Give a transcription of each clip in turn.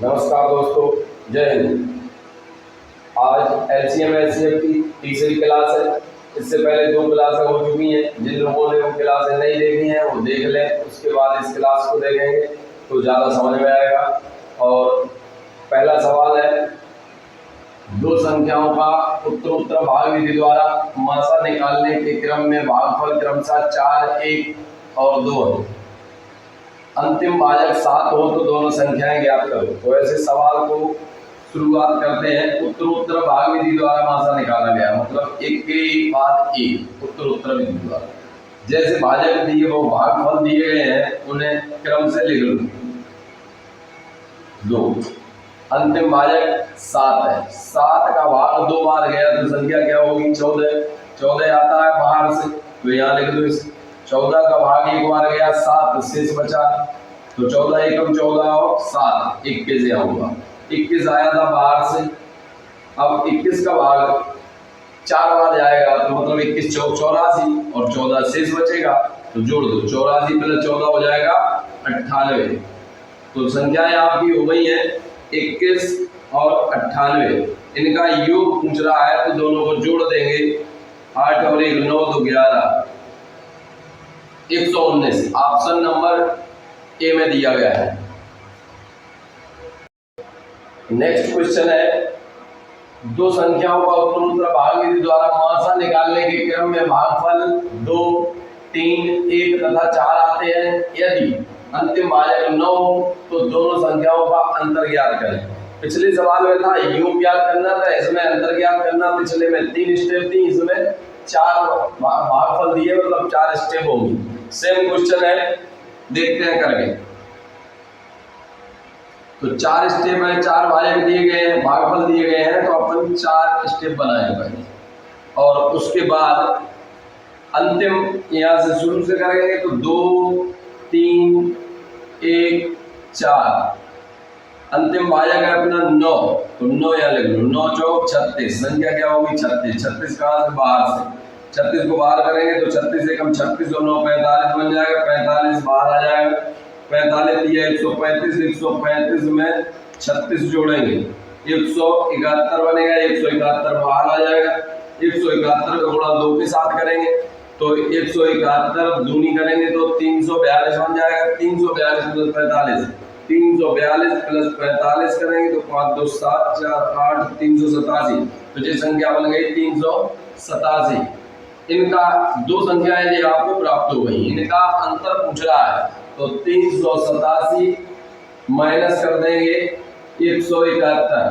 नमस्कार दोस्तों, जय हिंद। आज एलसीएम एचसीएफ की तीसरी क्लास है। इससे पहले 2 क्लासें हो चुकी हैं। जिन लोगों ने वो क्लासें नहीं देखी हैं वो देख लें, उसके बाद इस क्लास को देखेंगे तो ज़्यादा समझ में आएगा। और पहला सवाल है, दो संख्याओं का उत्तरोत्तर भाग विधि द्वारा मासा निकालने के क्रम में भागफल क्रमशः 4, 1 और 2 है। अंतिम भाजक 7 हो तो दोनों संख्याएं ज्ञात करो। तो ऐसे सवाल को शुरुआत करते हैं। उत्तरोत्तर भाग विधि द्वारा मासा निकाला गया, मतलब एक के बाद एक उत्तरोत्तर विधि द्वारा। जैसे भाजक दिए वो भागफल दिए गए हैं, उन्हें क्रम से लिख लो। 2 अंतिम भाजक 7 है। 7 का भाग 2 बार गया तो संख्या क्या होगी? 14। 14 आता है बाहर से, तो यहाँ लिख दो इसे। 14 का भाग 1 बार गया 7, शेष बचा। तो 14 एकम 14 और 7 21 यहाँ होगा। 21 आया था बाहर से। अब 21 का भाग 4 बार जाएगा तो मतलब 21 84 और 14 शेष बचेगा, तो जोड़ दो। 84 प्लस 14 हो जाएगा 98। तो संख्याएं आपकी हो गई है 21 और 98। इनका योग पूछ रहा है तो दोनों को जोड़ देंगे। 8 और 1 9 तो 11, 119 ऑप्शन नंबर ए में दिया गया है। नेक्स्ट क्वेश्चन है, दो संख्याओं का उत्तरोत्तर भाग विधि द्वारा मासा निकालने के क्रम में भागफल 2, 3, 1 तथा 4 आते हैं। यदि अंतिम भाजक 9 हो तो दोनों संख्याओं का अंतर ज्ञात करें। पिछले सवाल में था योग ज्ञात करना था, इसमें अंतर ज्ञात करना। पिछले में 3 स्टेप थी, इसमें 4 भागफल दिए, मतलब 4 स्टेप होंगी। सेम क्वेश्चन है, देखते हैं करके। तो 4 स्टेप है, 4 भाजक दिए गए हैं, भागफल दिए गए हैं, तो अपन 4 स्टेप बनाएंगे पहले, और उसके बाद अंतिम यहां से शुरू से करेंगे। तो 2, 3, 1, 4। अंतिम भाजक है अपना 9, तो 9 यहाँ लिख लो। 9 चौक 36, संख्या क्या होगी? 36। 36 कहाँ से? बाहर से। 36 को बाहर करेंगे तो 36 एकम 36 और 9 45 बन जाएगा। 45 बाहर आ जाएगा। 45 दिया 135, 135 में 36 जोड़ेंगे 171 बनेगा। 171 बाहर आ जाएगा। 171 का गुणा 2 के साथ करेंगे तो 171 दूनी करेंगे तो 342 बन जाएगा। 342 प्लस 45, 342 प्लस 45 करेंगे तो 5 2 7 4 8 387। तो ये संख्या बन गई 387। इनका दो संख्याएं ये आपको प्राप्त हो गई। इनका अंतर पूछ रहा है तो 387 माइनस कर देंगे 171,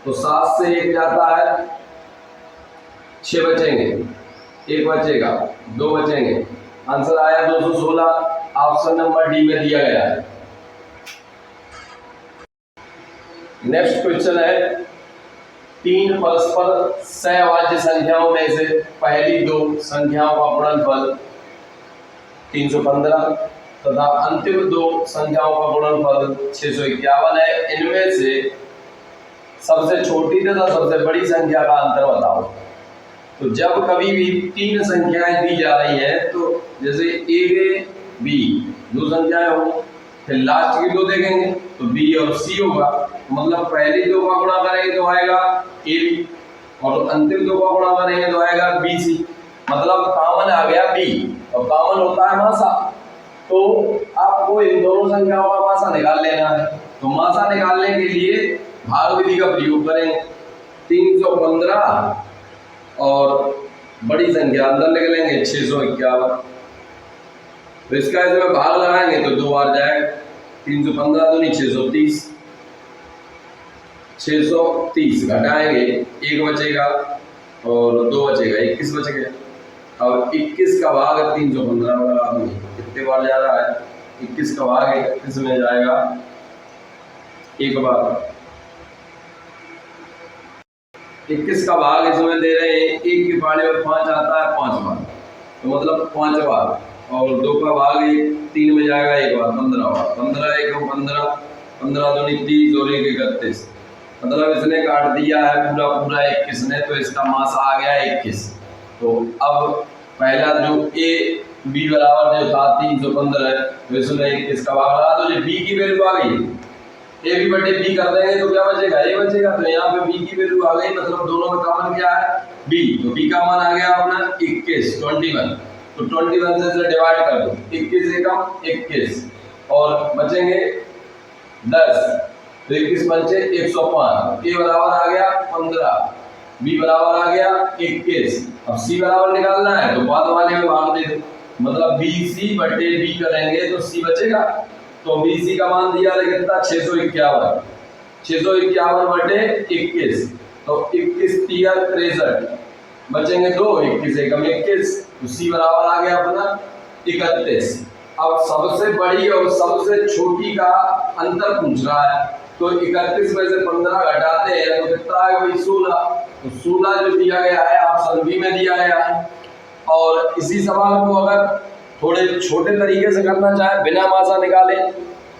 तो 7 से 1 जाता है, 6 बचेंगे, 1 बचेगा, 2 बचेंगे। आंसर आया 216। ऑप्शन नंबर डी में दिया गया है। नेक्स्ट क्वेश्चन है, 3 परस्पर सहवाच्य संख्याओं में से पहली 2 संख्याओं का गुणनफल 315 तथा अंतिम 2 संख्याओं का गुणनफल 651 है। इनमें से सबसे छोटी तथा सबसे बड़ी संख्या का अंतर बताओ। तो जब कभी भी 3 संख्याएं दी जा रही हैं, तो जैसे ए बी 2 संख्याएं हो, फिर लास्ट की 2 देखेंगे तो बी और सी होगा। मतलब पहली 2 का गुणा करेंगे तो आएगा ए बी, और अंतिम 2 का गुणा करेंगे तो आएगा बी सी। मतलब कॉमन आ गया बी, और कॉमन होता है मासा। तो आपको इन दोनों संख्याओं का मासा निकाल लेना है। तो मासा निकालने के लिए भाग विधि का प्रयोग करेंगे। 315 और बड़ी संख्या अंदर लिख लेंगे 651। तो इसका इसमें भाग लगाएंगे तो 2 बार जाएगा। 315 दूनी 630, 630 घटाएंगे 1 बचेगा और 2 बचेगा, 21 बच गया। अब 21 का भाग 315 में लगा देंगे। कितने बार जा रहा है? 21 का भाग 21 में जाएगा 1 बार। 21 का भाग इसमें दे रहे हैं, 1 के पाले में 5 आता है 5 बार, तो मतलब 5 बार। और 2 का भाग 3 में जाएगा 1 बार, 15 बार। 15 1 15, 15 दूनी 30 और 1 31। मतलब इसने काट दिया है पूरा पूरा 21 ने, तो इसका मास आ गया 21। तो अब पहला जो ए बी बराबर जो था 315 है, तो इसमें 21 का भाग लगा तो ये बी की वैल्यू आ गई ए बी बटे बी कर देंगे तो क्या बचेगा, ए बचेगा। तो यहाँ पे बी की वैल्यू आ गई, मतलब दोनों में कॉमन क्या है, बी। तो बी का मान आ गया अपना 21, 21। तो 21 से डिवाइड कर दो, 21 एकम 21 और बचेंगे 10। तो 21 पंचे 105। ए बराबर आ गया 15, बी बराबर आ गया 21। अब सी बराबर निकालना है तो बाद वाले में भाग दे दो, मतलब बी सी बटे बी करेंगे तो सी बचेगा। तो बी सी का मान दिया है कितना, 651। 651 बटे 21, तो 21 तिया 63, बचेंगे 2, 21 एकम 21। तो सी बराबर आ गया अपना 31। अब सबसे बड़ी और सबसे छोटी का अंतर पूछ रहा है, तो 31 में से 15 घटाते हैं तो कितना आएगा भाई, 16। तो 16 जो दिया गया है ऑप्शन बी में दिया गया है। और इसी सवाल को अगर थोड़े छोटे तरीके से करना चाहे, बिना मासा निकाले,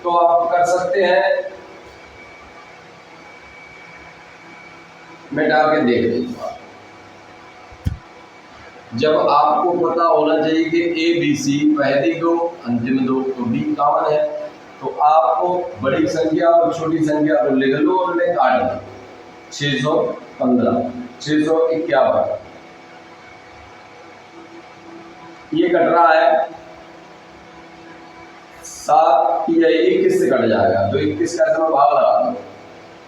तो आप कर सकते हैं। मिटा के देख लीजिए। जब आपको पता होना चाहिए कि ए बी सी पहली दो अंतिम दो, तो बी कॉमन है, तो आपको बड़ी संख्या और छोटी संख्या को लिख लो और ले काट दो। 615, 651 ये कट रहा है, 7 या 21 से कट जाएगा, तो 21 का इसमें भाग लगा दो।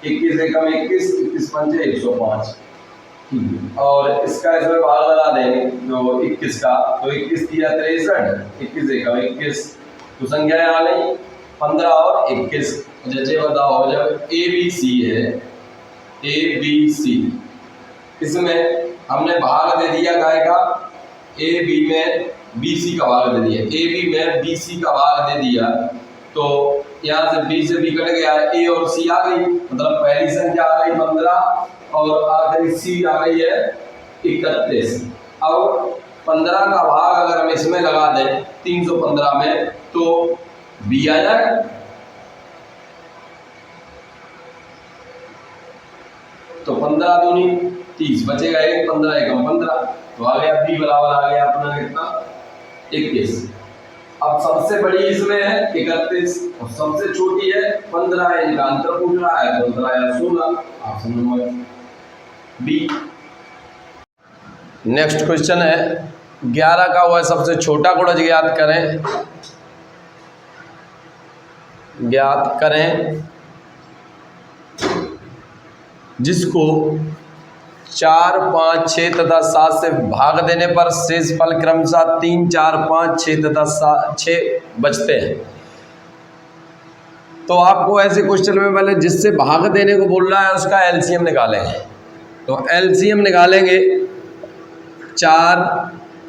21 एकम 21, 21 पंचे 105, और इसका इसमें भाग लगा देंगे जो 21 का, तो 21 तिया 63, 21 एकम 21। तो संख्याएं आ गई 15 और 21। जैसे बताओ, जब ए बी सी है, ए बी सी, इसमें हमने भाग दे दिया काय का, ए बी में बी सी का भाग दे दिया, ए बी में बी सी का भाग दे दिया, तो यहाँ से बी से बी कट गया, ए और सी आ गई, मतलब पहली संख्या आ गई 15 और आखिरी सी आ गई है 31। अब 15 का भाग अगर हम इसमें लगा दें 315 में, तो बी आ जाएगा। तो 15 दूनी 30, बचेगा 1, 15 एकम 15, तो आ गया बी बराबर आ गया अपना कितना, 21। अब सबसे बड़ी इसमें है 31 और सबसे छोटी है 15, इनका अंतर पूछ रहा है, 15 या 16, option number B. Next question है 11 का हुआ सबसे छोटा गुणज ज्ञात करें। ज्ञात करें जिसको 4, 5, 6 तथा 7 से भाग देने पर शेष फल क्रमशः 3, 4, 5, 6 तथा 6 बचते हैं। तो आपको ऐसे क्वेश्चन में पहले जिससे भाग देने को बोल रहा है उसका एलसीएम निकालेंगे। तो एलसीएम निकालेंगे 4,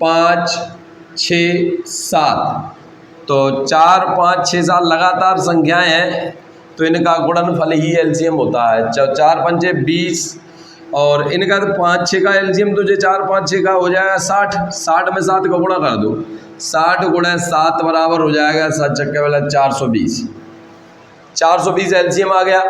5, 6, 7। तो 4, 5, 6, 7 लगातार संख्याएं हैं, तो इनका गुणनफल ही एलसीएम होता है। 4 पंचे 20 और इनका तो 5, 6 का एलसीएम तुझे 4, 5, 6 का हो जाएगा 60। 60 में 7 का गुणा कर दो, 60 गुणे 7 बराबर हो जाएगा 7 चक्के वाला 420। 420 एलसीएम आ गया।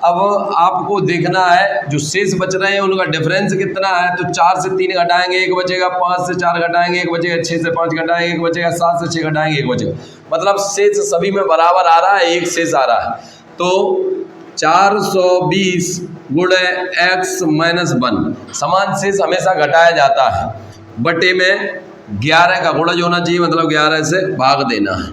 अब आपको देखना है जो शेष बच रहे हैं उनका डिफरेंस कितना है। तो 4 से 3 घटाएंगे 1 बचेगा, 5 से 4 घटाएंगे 1 बचेगा, 6 से 5 घटाएंगे 1 बचेगा, 7 से 6 घटाएंगे 1 बचेगा। मतलब शेष सभी में बराबर आ रहा है, एक शेष आ रहा है। तो 420 गुणे x माइनस 1, समान शेष हमेशा घटाया जाता है। बटे में 11 का गुणज होना चाहिए, मतलब 11 से भाग देना है,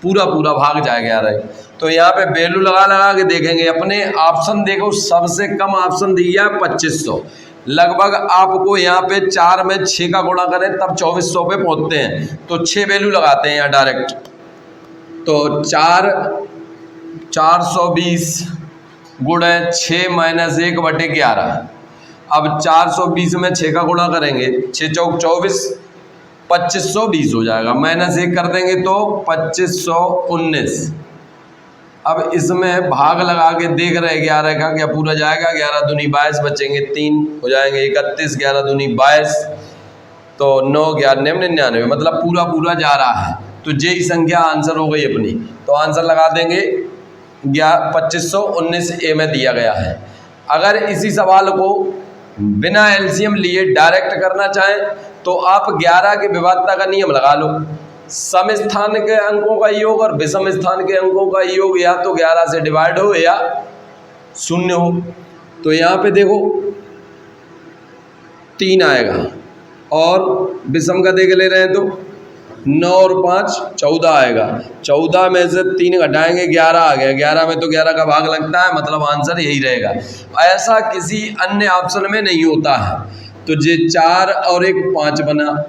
पूरा पूरा भाग जाए 11। तो यहाँ पे वैल्यू लगा लगा के देखेंगे। अपने ऑप्शन देखो, सबसे कम ऑप्शन दिया है 2500। लगभग आपको यहाँ पे 4 में 6 का गुणा करें तब 2400 पे पहुँचते हैं। तो 6 वैल्यू लगाते हैं यहाँ डायरेक्ट। तो 420 गुणे 6 माइनस 1 बटे 11। अब 420 में 6 का गुणा करेंगे, 6 चौक 24, 2520 हो जाएगा। माइनस 1 कर देंगे तो 2519। अब इसमें भाग लगा के देख रहे 11 का क्या पूरा जाएगा। 11 दूनी 22, बचेंगे 3 हो जाएंगे 31। 11 दूनी 22, तो 9, 11, 99, मतलब पूरा पूरा जा रहा है। तो यही संख्या आंसर हो गई अपनी। तो आंसर लगा देंगे 2519 ए में दिया गया है। अगर इसी सवाल को बिना एलसीएम लिए डायरेक्ट करना चाहें तो आप 11 के विभाज्यता का नियम लगा लो। सम स्थान के अंकों का योग और विषम स्थान के अंकों का योग या तो 11 से डिवाइड हो या 0 हो। तो यहाँ पे देखो 3 आएगा और विषम का देख ले रहे हैं तो 9 और 5 14 आएगा। 14 में से 3 घटाएंगे 11 आ गया। 11 में तो 11 का भाग लगता है, मतलब आंसर यही रहेगा। ऐसा किसी अन्य ऑप्शन में नहीं होता है। तो ये 4 और 1 5 बना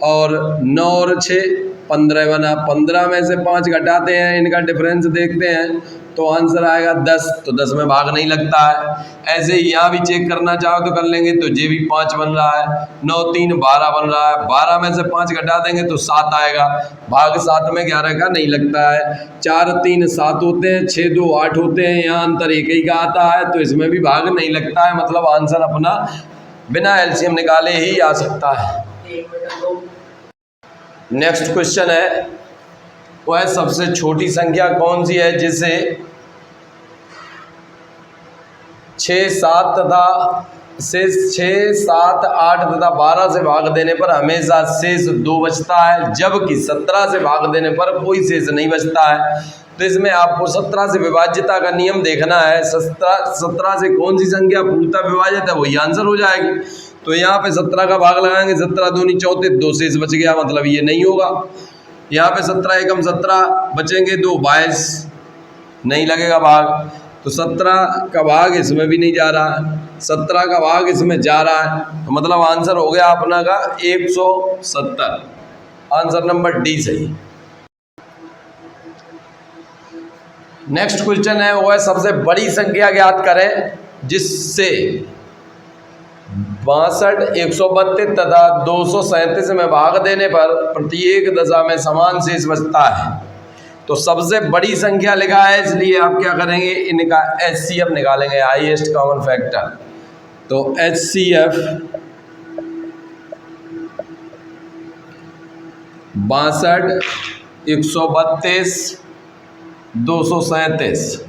और 9 और 6 15 बना। 15 में से 5 घटाते हैं, इनका डिफरेंस देखते हैं तो आंसर आएगा 10। तो 10 में भाग नहीं लगता है। ऐसे ही यहाँ भी चेक करना चाहो तो कर लेंगे। तो ये भी 5 बन रहा है, 9 3 12 बन रहा है। 12 में से 5 घटा देंगे तो 7 आएगा, भाग 7 में 11 का नहीं लगता है। 4 3 7 होते हैं, 6 2 8 होते हैं, यहाँ अंतर एक ही का आता है तो इसमें भी भाग नहीं लगता है। मतलब आंसर अपना बिना एलसीएम निकाले ही आ सकता है। नेक्स्ट क्वेश्चन है, वह सबसे छोटी संख्या कौन सी है जिसे 6 7 तथा 8 तथा 12 से भाग देने पर हमेशा शेष 2 बचता है, जबकि 17 से भाग देने पर कोई शेष नहीं बचता है। तो इसमें आपको 17 से विभाज्यता का नियम देखना है। 17 से कौन सी संख्या पूर्णतः विभाजित है वही आंसर हो जाएगी। तो यहाँ पे 17 का भाग लगाएंगे, 17 दूनी 34, 2 शेष बच गया, मतलब ये नहीं होगा। यहाँ पे 17 एकम 17 बचेंगे 2 22, नहीं लगेगा भाग। तो 17 का भाग इसमें भी नहीं जा रहा है, 17 का भाग इसमें जा रहा है, तो मतलब आंसर हो गया अपना का 170। आंसर नंबर डी सही। नेक्स्ट क्वेश्चन है, वो है सबसे बड़ी संख्या ज्ञात करें जिससे 62 132 तथा 237 में भाग देने पर प्रत्येक दशा में समान शेष बचता है। तो सबसे बड़ी संख्या लिखा है, इसलिए आप क्या करेंगे, इनका HCF निकालेंगे, हाईएस्ट कॉमन फैक्टर। तो HCF 62 132 237,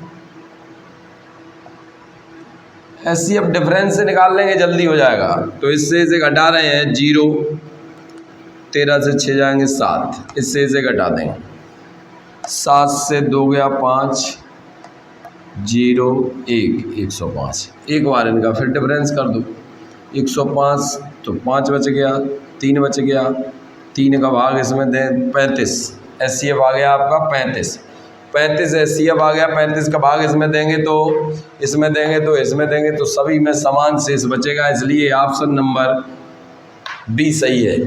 HCF डिफरेंस से निकाल लेंगे, जल्दी हो जाएगा। तो इससे इसे घटा रहे हैं 0, 13 से 6 जाएंगे 7, इससे इसे घटा देंगे। 7 से 2 गया 5, 0 1 105। एक बार इनका फिर डिफरेंस कर दो, 105 तो 5 बच गया, 3 बच गया, 3 का भाग इसमें दें 35, HCF आ गया आपका 35। 35 HCF आ गया, 35 का भाग इसमें देंगे तो इसमें देंगे तो इसमें देंगे तो सभी में समान शेष बचेगा, इसलिए ऑप्शन नंबर बी सही है।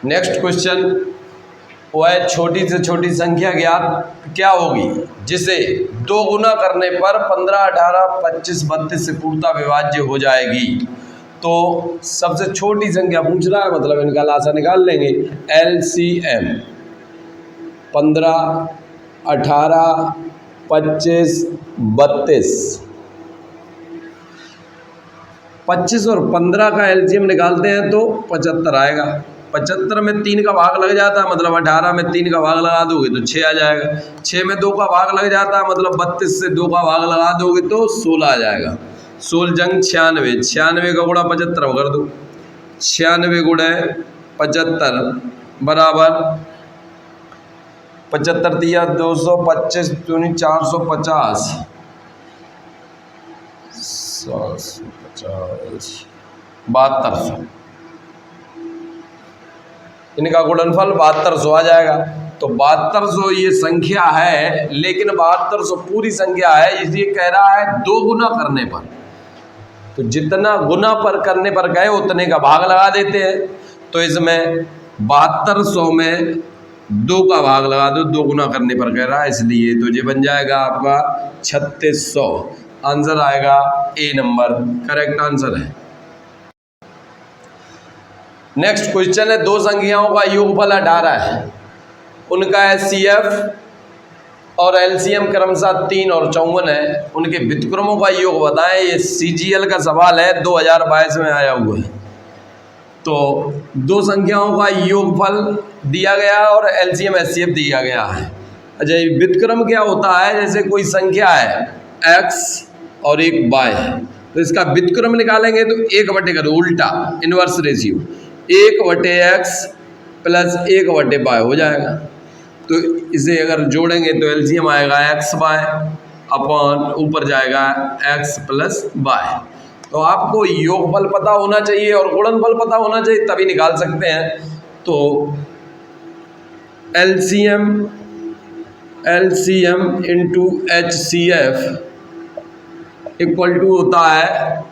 नेक्स्ट क्वेश्चन, वह छोटी से छोटी संख्या ज्ञात क्या होगी जिसे 2 गुना करने पर 15 18 25 32 से पूर्णतः विभाज्य हो जाएगी। तो सबसे छोटी संख्या पूछ रहा है, मतलब इनका लासा निकाल लेंगे। LCM 15 18 25 32, 25 और 15 का LCM निकालते हैं तो 75 आएगा। 75 में 3 का भाग लग जाता है, मतलब 18 में 3 का भाग लगा दोगे तो 6 आ जाएगा। 6 में 2 का भाग लग जाता है, मतलब 32 से 2 का भाग लगा दोगे तो 16 आ जाएगा। 16 जंग 96, 96 का गुणा 75 कर दो, 96 गुणे 75 बराबर 75 दिया 225 दूनी 450, 750 7200, इनका गुणनफल 7200 आ जाएगा। तो 7200 ये संख्या है, लेकिन 7200 पूरी संख्या है, इसलिए कह रहा है 2 गुना करने पर। तो जितना गुना पर करने पर गए उतने का भाग लगा देते हैं। तो इसमें 7200 में 2 का भाग लगा दो, 2 गुना करने पर कह रहा है, इसलिए तो ये बन जाएगा आपका 3600। आंसर आएगा ए नंबर, करेक्ट आंसर है। नेक्स्ट क्वेश्चन है, 2 संख्याओं का योगफल 18 है, उनका HCF और LCM क्रमशः 3 और 54 है, उनके व्युत्क्रमों का योग बताएं। ये CGL का सवाल है, 2022 में आया हुआ है। तो 2 संख्याओं का योगफल दिया गया और LCM HCF दिया गया है। अच्छा, व्युत्क्रम क्या होता है, जैसे कोई संख्या है x और एक y है, तो इसका व्युत्क्रम निकालेंगे तो 1 बटे करो, उल्टा इनवर्स रेशियो, 1/x प्लस 1/बाय हो जाएगा। तो इसे अगर जोड़ेंगे तो एलसीएम आएगा एक्स बाय अपॉन ऊपर जाएगा एक्स प्लस बाय। तो आपको योगफल पता होना चाहिए और गुणनफल पता होना चाहिए, तभी निकाल सकते हैं। तो LCM into HCF equal to होता है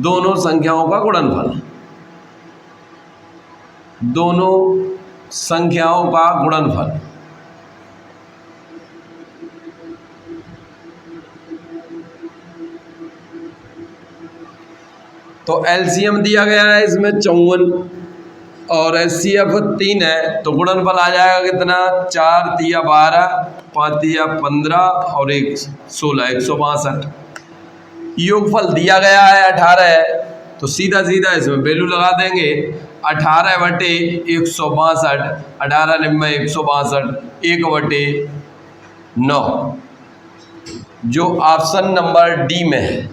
दोनों संख्याओं का गुणनफल, दोनों संख्याओं का गुणनफल। तो एलसीएम दिया गया है इसमें 54 और HCF 3 है, तो गुणनफल आ जाएगा कितना, 4 तिया 12, 5 तिया 15 और 1 16, 162। योगफल दिया गया है 18 है, तो सीधा सीधा इसमें वैल्यू लगा देंगे 18/162, 18 9 162, 1/9, जो ऑप्शन नंबर डी में है।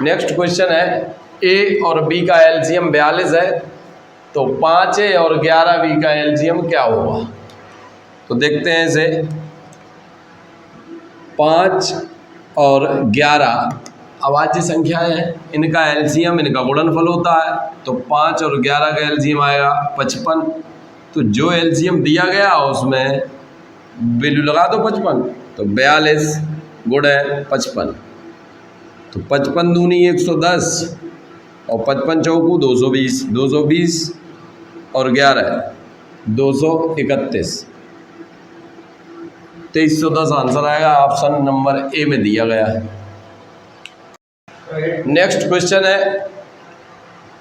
नेक्स्ट क्वेश्चन है, ए और बी का एलसीएम 42 है, तो 5A और 11B का एलसीएम क्या होगा। तो देखते हैं इसे, 5 और 11 अभाज्य संख्याएं हैं, इनका एलसीएम इनका गुणनफल होता है। तो 5 और 11 का एलसीएम आएगा 55। तो जो एलसीएम दिया गया उसमें वैल्यू लगा दो 55, तो 42 गुणे 55, तो 55 दूनी 110 और 55 चौकू 220, 220 और 11 231, 2310 आंसर आएगा, ऑप्शन नंबर ए में दिया गया है। नेक्स्ट क्वेश्चन है,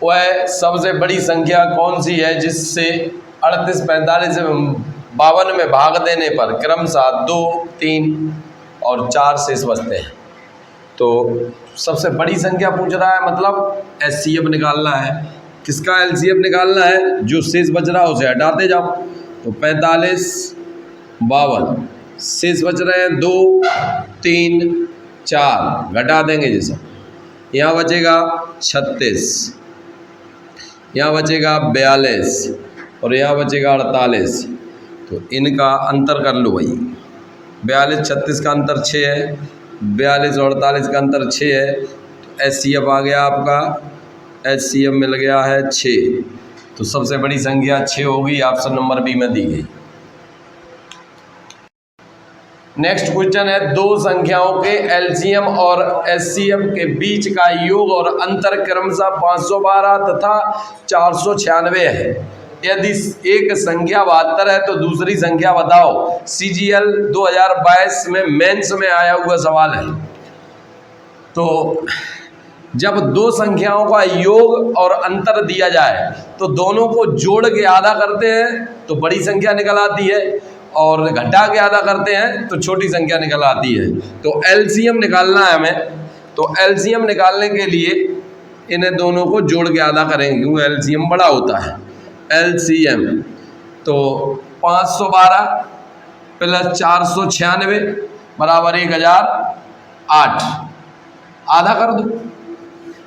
वह सबसे बड़ी संख्या कौन सी है जिससे 38, 45 एवं 52 में भाग देने पर क्रमशः 2, 3 और 4 शेष बचते हैं। तो सबसे बड़ी संख्या पूछ रहा है, मतलब HCF निकालना है। किसका LCF निकालना है, जो शेष बच रहा है उसे हटाते जाओ। तो 45, 52 शेष बच रहे हैं 2, 3, 4, घटा देंगे जैसा, यहाँ बचेगा 36, यहाँ बचेगा 42 और यहाँ बचेगा 48। तो इनका अंतर कर लो भाई, 42 36 का अंतर 6 है, 42 और 48 का अंतर 6 है। तो HCF आ गया आपका, HCF मिल गया है 6। तो सबसे बड़ी संख्या 6 होगी, ऑप्शन नंबर बी में दी गई। नेक्स्ट क्वेश्चन है, दो संख्याओं के एलसीएम और HCF के बीच का योग और अंतर क्रमशः 512 तथा 496 है। यदि एक संख्या 72 है तो दूसरी संख्या बताओ। CGL 2022 में मेंस में आया हुआ सवाल है। तो जब दो संख्याओं का योग और अंतर दिया जाए तो दोनों को जोड़ के आधा करते हैं तो बड़ी संख्या निकल आती है, और घटा के आधा करते हैं तो छोटी संख्या निकल आती है। तो एलसीएम निकालना है हमें। तो एलसीएम निकालने के लिए इन्हें दोनों को जोड़ के आधा करेंगे क्योंकि एलसीएम बड़ा होता है। एलसीएम तो 512 प्लस 496 बराबर 1008, आधा कर दो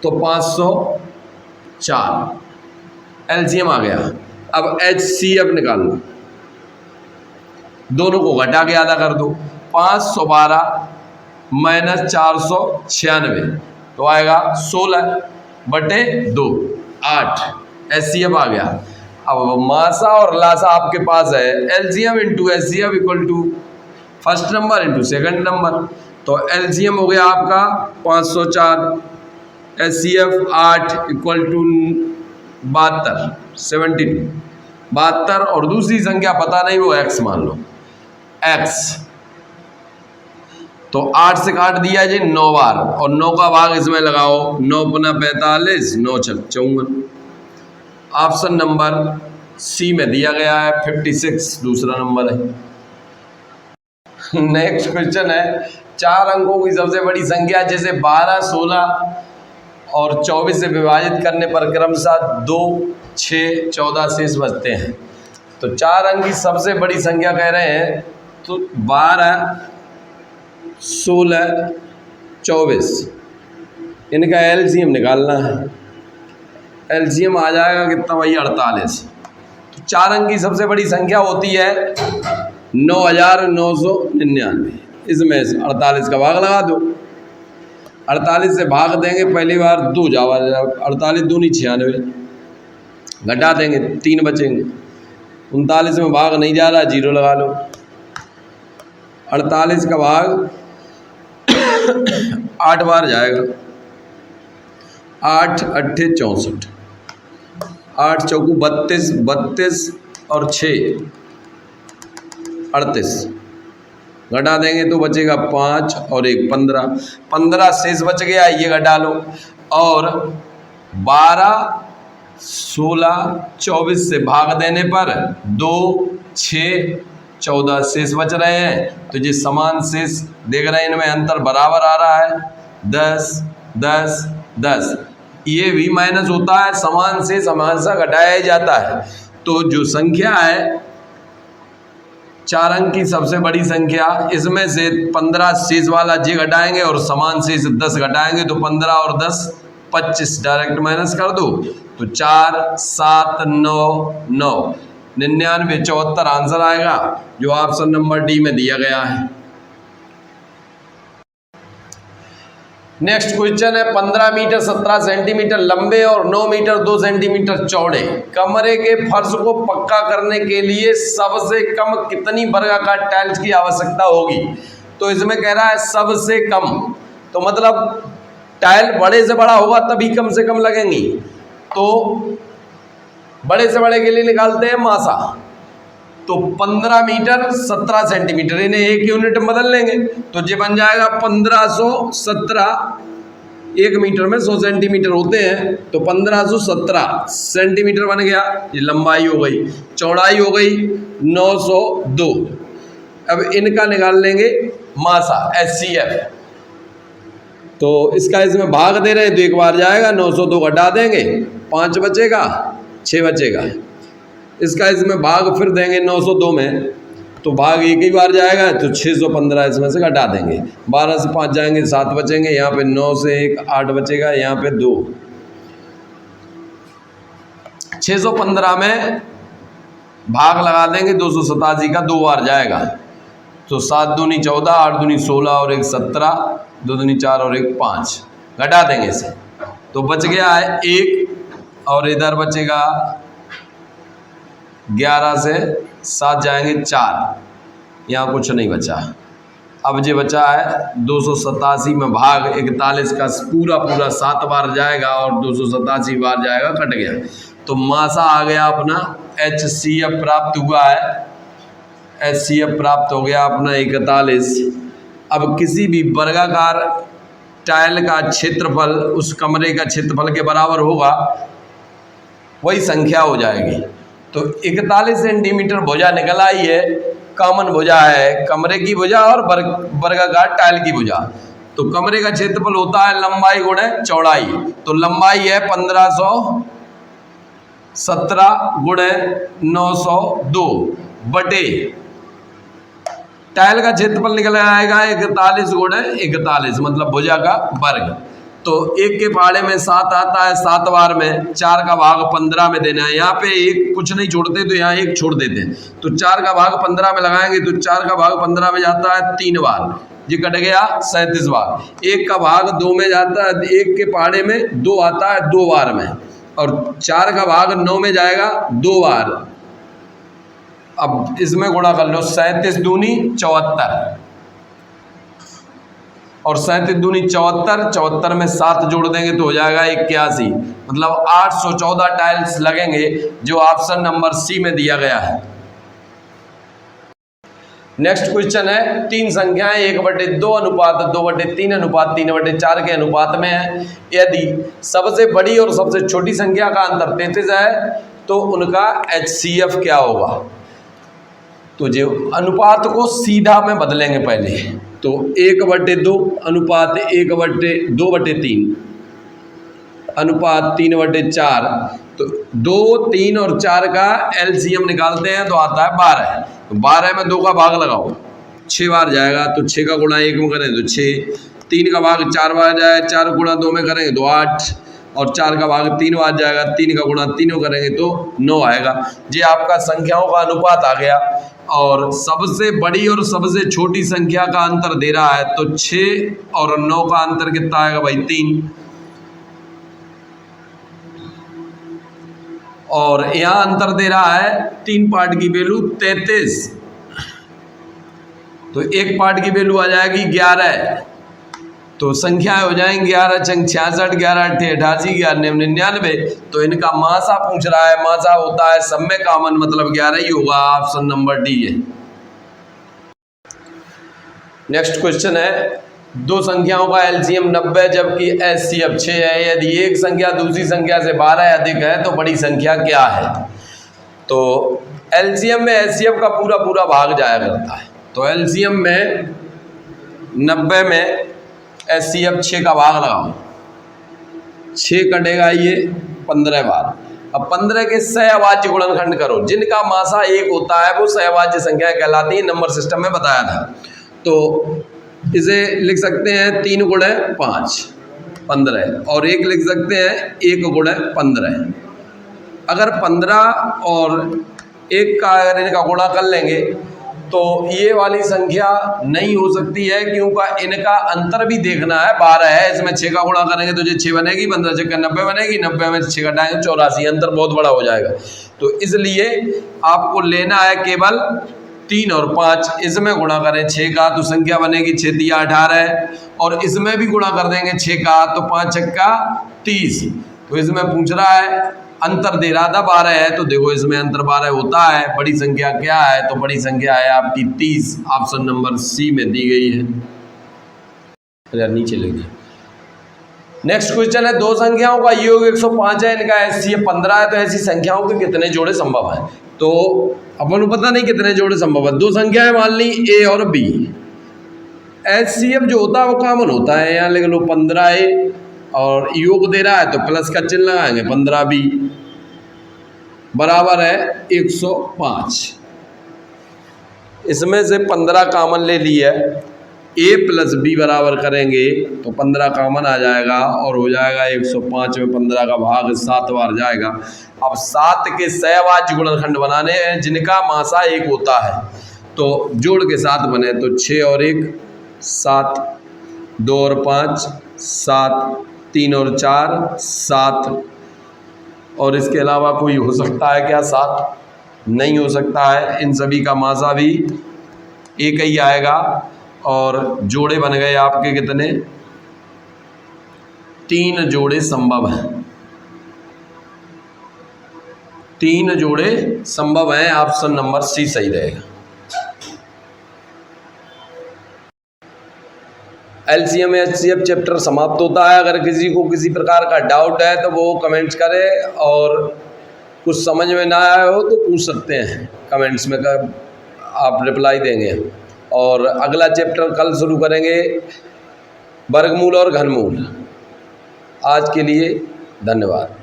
तो 504 एलसीएम आ गया। अब HCF निकाल लो, दोनों को घटा के आधा कर दो, 512 माइनस 496 तो आएगा 16/2, 8 HCF आ गया। अब मासा और लासा आपके पास है, LCM into HCF equal to first number into second number. तो एलसीएम हो गया आपका 504, HCF 8 इक्वल टू 72, 72, 72 और दूसरी संख्या पता नहीं वो x मान लो, x। तो 8 से काट दिया जी 9 बार और 9 का भाग इसमें लगाओ, 9 पुनः 45, 9 छक 54। ऑप्शन नंबर सी में दिया गया है 56 दूसरा नंबर है। नेक्स्ट क्वेश्चन है, 4 अंकों की सबसे बड़ी संख्या जैसे 12, 16 और 24 से विभाजित करने पर क्रमशः 2, 6, 14 शेष बचते हैं। तो 4 अंक की सबसे बड़ी संख्या कह रहे हैं तो 12, 16, 24 इनका एलसीएम निकालना है। एलसीएम आ जाएगा कितना भाई 48। तो 4 अंक की सबसे बड़ी संख्या होती है 9999। इसमें से 48 का भाग लगा दो। 48 से भाग देंगे पहली बार 2 जावा, 48 दूनी 96, घटा देंगे 3 बचेंगे। 39 में भाग नहीं जा रहा, 0 लगा लो। 48 का भाग 8 बार जाएगा, 8 अट्ठे 64, 8 चौकू 32, 32 और 6 38, घटा देंगे तो बचेगा 5 और 1 15, 15 शेष बच गया, ये घटा लो। और 12 16 24 से भाग देने पर 2 6 14 शेष बच रहे हैं। तो ये समान शेष देख रहे हैं, इनमें अंतर बराबर आ रहा है 10 10 10। ये भी माइनस होता है, समान शेष हमेशा घटाया ही जाता है। तो जो संख्या है 4 अंक की सबसे बड़ी संख्या, इसमें से 15 शेष वाला जे घटाएंगे और समान शेष 10 घटाएंगे तो 15 और 10 25, डायरेक्ट माइनस कर दो तो 4 7 9 9 99 74 आंसर आएगा, जो ऑप्शन नंबर डी में दिया गया है। नेक्स्ट क्वेश्चन है 15 मीटर 17 सेंटीमीटर लंबे और 9 मीटर 2 सेंटीमीटर चौड़े कमरे के फर्श को पक्का करने के लिए सबसे कम कितनी वर्गाकार टाइल्स की आवश्यकता होगी। तो इसमें कह रहा है सबसे कम, तो मतलब टाइल बड़े से बड़ा होगा तभी कम से कम लगेंगी। तो बड़े से बड़े के लिए निकालते हैं मासा, तो 15 मीटर 17 सेंटीमीटर, इन्हें 1 यूनिट में बदल लेंगे तो ये बन जाएगा 1517। 1 मीटर में 100 सेंटीमीटर होते हैं, तो 1517 सेंटीमीटर बन गया। ये लंबाई हो गई, चौड़ाई हो गई 902। अब इनका निकाल लेंगे मासा HCF, तो इसका इसमें भाग दे रहे हैं तो एक बार जाएगा, 902 घटा देंगे 5 बचेगा 6 बचेगा। इसका इसमें भाग फिर देंगे 902 में, तो भाग एक ही बार जाएगा तो 615 इसमें से घटा देंगे। 12 से 5 जाएंगे 7 बचेंगे, यहाँ पे 9 से 1 8 बचेगा, यहाँ पे 2। 615 में भाग लगा देंगे 287 का 2 बार जाएगा, तो 7 दूनी 14, 8 दूनी 16 और 1 17, 2 दूनी 4 और 1 5, घटा देंगे इसे तो बच गया है 1 और इधर बचेगा 11 से 7 जाएंगे 4, यहाँ कुछ नहीं बचा। अब जो बचा है 287 में भाग 41 का पूरा 7 बार जाएगा और 287 बार जाएगा, कट गया। तो मासा आ गया अपना HCF प्राप्त हुआ है, HCF प्राप्त हो गया अपना 41। अब किसी भी वर्गाकार टाइल का क्षेत्रफल उस कमरे का क्षेत्रफल के बराबर होगा, वही संख्या हो जाएगी। तो 41 सेंटीमीटर भुजा निकल आई है, कॉमन भुजा है कमरे की भुजा और वर्गाकार टाइल की भुजा। तो कमरे का क्षेत्रफल होता है लंबाई गुणे चौड़ाई, तो लंबाई है 1517 गुणे 902 बटे टाइल का क्षेत्रफल निकल आएगा 41 गुणे 41, मतलब भुजा का वर्ग। तो 1 के पहाड़े में 7 आता है, 7 बार में 4 का भाग 15 में देना है। यहाँ पे 1 कुछ नहीं छोड़ते तो यहाँ 1 छोड़ देते हैं, तो 4 का भाग 15 में लगाएंगे तो 4 का भाग 15 में जाता है 3 बार, ये कट गया 37 बार। 1 का भाग 2 में जाता है, 1 के पहाड़े में 2 आता है 2 बार में, और 4 का भाग 9 में जाएगा 2 बार। अब इसमें गुणा कर लो, 37 दूनी 74 और 37 दूनी 74, 74 में 7 जोड़ देंगे तो हो जाएगा 81, मतलब 814 टाइल्स लगेंगे, जो ऑप्शन नंबर सी में दिया गया है। नेक्स्ट क्वेश्चन है 3 संख्याएं 1/2 अनुपात 2/3 अनुपात 3/4 के अनुपात में है। यदि सबसे बड़ी और सबसे छोटी संख्या का अंतर 33 है तो उनका HCF क्या होगा। तो जो अनुपात को सीधा में बदलेंगे पहले, तो 1/2 अनुपात 1/2/3 अनुपात 3/4, तो 2 3 और 4 का LCM निकालते हैं तो आता है 12। तो 12 में 2 का भाग लगाओ 6 बार जाएगा, तो 6 का गुणा 1 में करें तो 6, 3 का भाग 4 बार जाए, 4 गुणा 2 में करेंगे तो 8, और 4 का भाग 3 आ जाएगा, 3 का गुणा तीनों करेंगे तो 9 आएगा। ये आपका संख्याओं का अनुपात आ गया। और सबसे बड़ी और सबसे छोटी संख्या का अंतर दे रहा है, तो 6 और 9 का अंतर कितना आएगा भाई? 3। और यहाँ अंतर दे रहा है 3 पार्ट की वैल्यू 33, तो 1 पार्ट की वैल्यू आ जाएगी 11। तो संख्याएं हो जाएंगी 11 चंग 66, 11 अट्ठे 88, 11 नेम 99। तो इनका मासा पूछ रहा है, मासा होता है सब में कॉमन, मतलब 11 ही होगा। ऑप्शन नंबर डी है। नेक्स्ट क्वेश्चन है, दो संख्याओं का एलसीएम 90 जबकि एचसीएफ 6 है। यदि एक संख्या दूसरी संख्या से 12 अधिक है तो बड़ी संख्या क्या है? तो एलसीएम में एचसीएफ का पूरा पूरा भाग जाया करता है। तो एलसीएम में 90 में एचसीएफ 6 का भाग लगाओ, 6 कटेगा ये 15 बार। अब 15 के सहअभाज्य गुणनखंड करो। जिनका मासा 1 होता है वो सहअभाज्य संख्याएं कहलाती हैं, नंबर सिस्टम में बताया था। तो इसे लिख सकते हैं 3 गुणे 5 15, और 1 लिख सकते हैं 1 गुणे 15। अगर 15 और 1 का अगर इनका गुणा कर लेंगे तो ये वाली संख्या नहीं हो सकती है, क्योंकि इनका अंतर भी देखना है। 12 है, इसमें 6 का गुणा करेंगे तो ये 6 बनेगी, 15 से 90 बनेगी, 90 में 6 घटाएंगे 84, अंतर बहुत बड़ा हो जाएगा। तो इसलिए आपको लेना है केवल 3 और 5, इसमें गुणा करें 6 का तो संख्या बनेगी 6 तिया 18, और इसमें भी गुणा कर देंगे 6 का तो 5 छक्का 30। तो इसमें पूछ रहा है, अंतर दे रहा था 12 है, तो देखो इसमें अंतर 12 होता है। बड़ी संख्या क्या है? तो बड़ी संख्या है आपकी 30। ऑप्शन नंबर सी में दी गई है। यार नीचे लिख दिया। नेक्स्ट क्वेश्चन है, दो संख्याओं का योग 105 है, इनका एचसीएफ 15 है, तो ऐसी संख्याओं के कितने जोड़े संभव हैं? तो अपन को पता नहीं कितने जोड़े संभव है। दो संख्याएं मान ली ए और बी, एचसीएफ जो होता है वो कॉमन होता है। यहाँ लिख लो 15A, और योग दे रहा है तो प्लस का चिन्ह लगाएंगे, 15B बराबर है 105। इसमें से 15 कॉमन ले लिया, A प्लस B बराबर करेंगे तो 15 कॉमन आ जाएगा, और हो जाएगा 105 में 15 का भाग 7 बार जाएगा। अब 7 के सहअभाज्य गुणनखंड बनाने हैं जिनका मासा 1 होता है, तो जोड़ के 7 बने तो 6 और 1 7, 2 और 5 7, 3 और 4 7, और इसके अलावा कोई हो सकता है क्या? 7 नहीं हो सकता है। इन सभी का मासा भी 1 ही आएगा, और जोड़े बन गए आपके कितने? 3 जोड़े संभव हैं, 3 जोड़े संभव हैं। ऑप्शन नंबर सी सही रहेगा। एलसीएम एचसीएफ चैप्टर समाप्त होता है। अगर किसी को किसी प्रकार का डाउट है तो वो कमेंट्स करे, और कुछ समझ में ना आया हो तो पूछ सकते हैं कमेंट्स में, आप रिप्लाई देंगे। और अगला चैप्टर कल शुरू करेंगे, वर्गमूल और घनमूल। आज के लिए धन्यवाद।